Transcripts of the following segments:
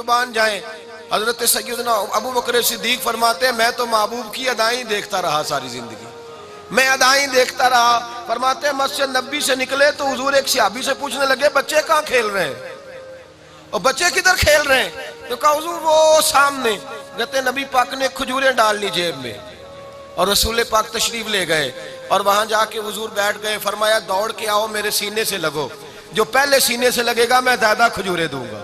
कुर्बान जाएं। हजरत सैयदना अबू बकर सिद्दीक फरमाते हैं मैं तो महबूब की अदाएं देखता रहा सारी जिंदगी, मैं अदाएं देखता रहा। फरमाते हैं मस्जिद नबी से निकले तो हुजूर एक सहाबी से पूछने लगे बच्चे कहाँ खेल रहे हैं, और बच्चे किधर खेल रहे हैं? तो कहा हुजूर वो सामने। कहते नबी पाक ने खजूरें डाल ली जेब में और रसूल पाक तशरीफ ले गए और वहां जाके हुजूर बैठ गए। फरमाया दौड़ के आओ मेरे सीने से लगो, जो पहले सीने से लगेगा मैं ज्यादा खजूरें दूंगा।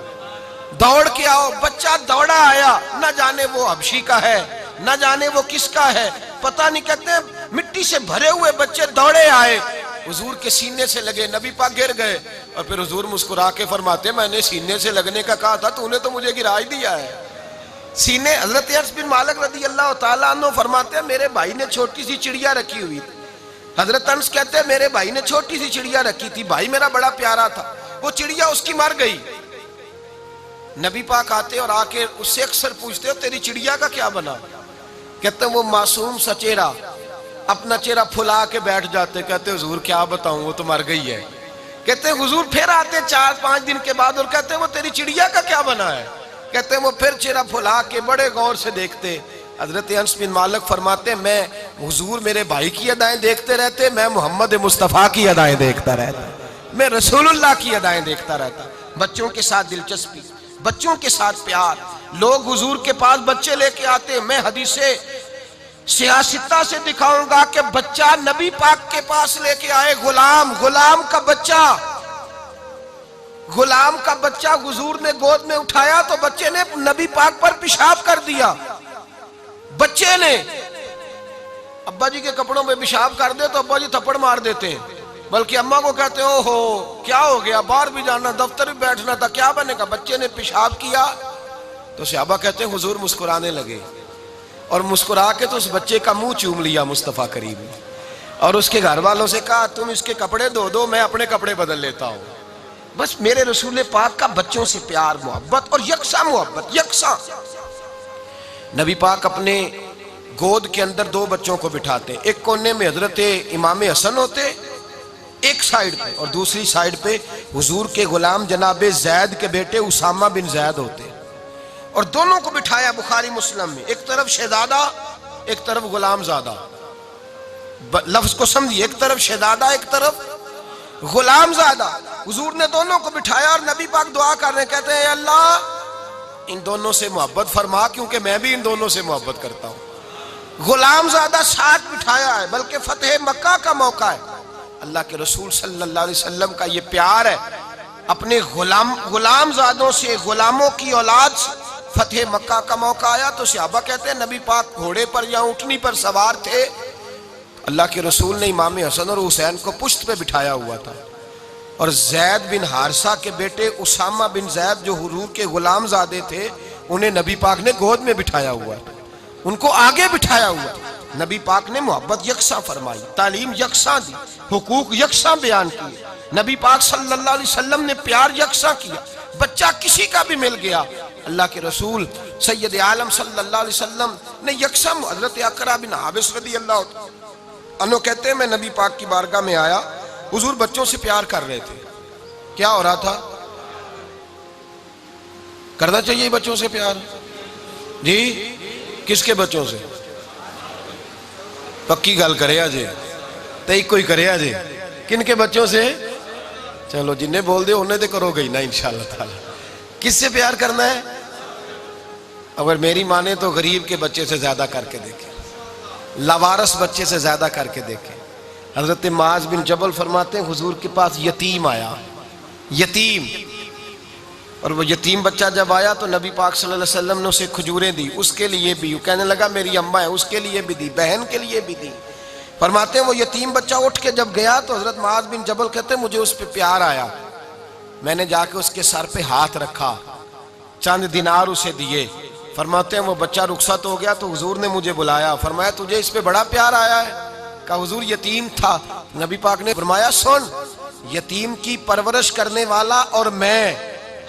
दौड़ के आओ। बच्चा दौड़ा आया, न जाने वो हबशी का है न जाने वो किसका है, पता नहीं। कहते मिट्टी से भरे हुए बच्चे दौड़े आए, हुजूर के सीने से लगे, नबी पाक गिर गए। और फिर हुजूर मुस्कुरा के फरमाते मैंने सीने से लगने का कहा था, तूने तो मुझे गिरा ही दिया है सीने। हजरत अनस बिन मालिक रज़ी अल्लाह तआला अन्हु फरमाते हैं मेरे भाई ने छोटी सी चिड़िया रखी हुई थी। हजरत अनस कहते हैं मेरे भाई ने छोटी सी चिड़िया रखी थी, भाई मेरा बड़ा प्यारा था, वो चिड़िया उसकी मर गई। नबी पाक आते और आके उससे अक्सर पूछते हो तेरी चिड़िया का क्या बना? कहते वो मासूम सा चेहरा, अपना चेहरा फुला के बैठ जाते। कहते हुजूर क्या बताऊं वो तो मर गई है। कहते हुजूर फिर आते 4-5 दिन के बाद और कहते वो तेरी चिड़िया का क्या बना है? कहते वो फिर चेहरा फुला के बड़े गौर से देखते। हजरत अनस बिन मालिक फरमाते मैं हुजूर मेरे भाई की अदाएं देखते रहते, मैं मोहम्मद मुस्तफ़ा की अदाएं देखता रहता, मैं रसूलुल्लाह की अदाएं देखता रहता। बच्चों के साथ दिलचस्पी, बच्चों के साथ प्यार। लोग हुजूर के पास बच्चे लेके आते, मैं हदीसे सियासता से दिखाऊंगा कि बच्चा नबी पाक के पास लेके आए, गुलाम का बच्चा, गुलाम का बच्चा हुजूर ने गोद में उठाया तो बच्चे ने नबी पाक पर पेशाब कर दिया। बच्चे ने अब्बा जी के कपड़ों में पेशाब कर दे तो अब्बा जी थप्पड़ मार देते हैं, बल्कि अम्मा को कहते हो क्या हो गया, बाहर भी जाना दफ्तर भी बैठना था, क्या बनेगा? बच्चे ने पेशाब किया तो सहाबा कहते हैं हुजूर मुस्कुराने लगे और मुस्कुरा के तो उस बच्चे का मुंह चूम लिया मुस्तफ़ा करीम ने और उसके घर वालों से कहा तुम इसके कपड़े धो दो, मैं अपने कपड़े बदल लेता हूं। बस मेरे रसूल पाक का बच्चों से प्यार, मोहब्बत और यकसा मोहब्बत, यकसा। नबी पाक अपने गोद के अंदर 2 बच्चों को बिठाते, एक कोने में हजरत इमाम हसन होते एक साइड पे और दूसरी साइड पे हुजूर के गुलाम जनाबे जैद के बेटे उसामा बिन जैद होते और दोनों को बिठाया बुखारी मुस्लिम में, एक तरफ शहजादा एक तरफ गुलामजादा। लफ्ज को समझिए, एक तरफ शहजादा एक तरफ गुलामजादा। हुजूर ने दोनों को बिठाया और नबी पाक दुआ कर रहे, कहते हैं अल्लाह इन दोनों से मोहब्बत फरमा, क्योंकि मैं भी इन दोनों से मोहब्बत करता हूं। गुलामजादा साथ बिठाया है, बल्कि फतेह मक्का का मौका है। अल्लाह के रसूल सल्लल्लाहु अलैहि वसल्लम का ये प्यार है, अपने गुलामजादों से, गुलामों की औलाद से फतेह मक्का का मौका आया तो सहाबा कहते हैं नबी पाक घोड़े पर या ऊंटनी पर सवार थे, अल्लाह के रसूल ने इमाम हसन और हुसैन को पुश्त पे बिठाया हुआ था और जैद बिन हारिसा के बेटे उसामा बिन जैद जो हुजूर के गुलामजादे थे उन्हें नबी पाक ने गोद में बिठाया हुआ, उनको आगे बिठाया हुआ। नबी पाक ने मोहब्बत यकसा फरमाई, तालीम यकसा दी, हुकूक यकसा बयान किए। नबी पाक सल्लल्लाहु अलैहि वसल्लम ने प्यार यकसा किया। बच्चा किसी का भी मिल गया, अल्लाह के रसूल सैयद आलम सल्लल्लाहु अलैहि वसल्लम ने यकसा। हजरत अकरा बिन हाबिस रदियल्लाहु अन्हु कहते हैं मैं नबी पाक की बारगाह में आया, हुजूर बच्चों से प्यार कर रहे थे। क्या हो रहा था? करना चाहिए बच्चों से प्यार जी। किसके बच्चों से? पक्की गल करे अजे तो कोई करे अजे किन के बच्चों से? चलो जिन्हें बोल दे उन्हें तो करोगे ही ना इंशाअल्लाह ताला। किससे प्यार करना है? अगर मेरी माने तो गरीब के बच्चे से ज्यादा करके देखे, लावारस बच्चे से ज्यादा करके देखे। हजरत माज बिन जबल फरमाते हैं हुजूर के पास यतीम आया, यतीम, और वो यतीम बच्चा जब आया तो नबी पाक सल्लल्लाहु अलैहि वसल्लम ने उसे खजूरें दी, उसके लिए भी, कहने लगा मेरी अम्मा है उसके लिए भी दी, बहन के लिए भी दी। फरमाते हैं वो यतीम बच्चा उठ के जब गया तो हजरत माज बिन जबल कहते हैं मुझे उस पर प्यार आया, मैंने जाके उसके सर पे हाथ रखा, चंद दिनार उसे दिए। फरमाते हैं वो बच्चा रुखसत हो गया तो हुजूर ने मुझे बुलाया, फरमाया तुझे इस पे बड़ा प्यार आया है? कहा हुजूर यतीम था। नबी पाक ने फरमाया सुन, यतीम की परवरिश करने वाला और मैं,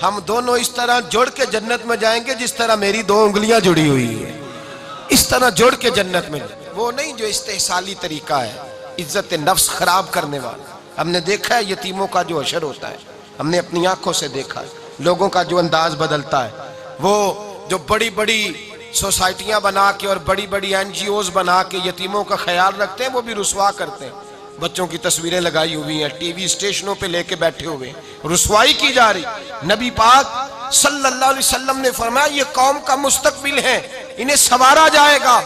हम दोनों इस तरह जुड़ के जन्नत में जाएंगे जिस तरह मेरी 2 उंगलियां जुड़ी हुई है, इस तरह जुड़ के जन्नत में। वो नहीं जो इस्तेहसाली तरीका है, इज्जत नफ्स खराब करने वाला। हमने देखा है यतीमों का जो अशर होता है, हमने अपनी आंखों से देखा है, लोगों का जो अंदाज बदलता है। वो जो बड़ी बड़ी सोसाइटियां बना के और बड़ी बड़ी एनजीओज बना के यतीमों का ख्याल रखते हैं, वो भी रुसवा करते हैं। बच्चों की तस्वीरें लगाई हुई हैं, टीवी स्टेशनों पे लेके बैठे हुए, रुसवाई की जा रही। नबी पाक सल्लल्लाहु अलैहि वसल्लम ने फरमाया ये कौम का मुस्तकबिल है, इन्हें संवारा जाएगा।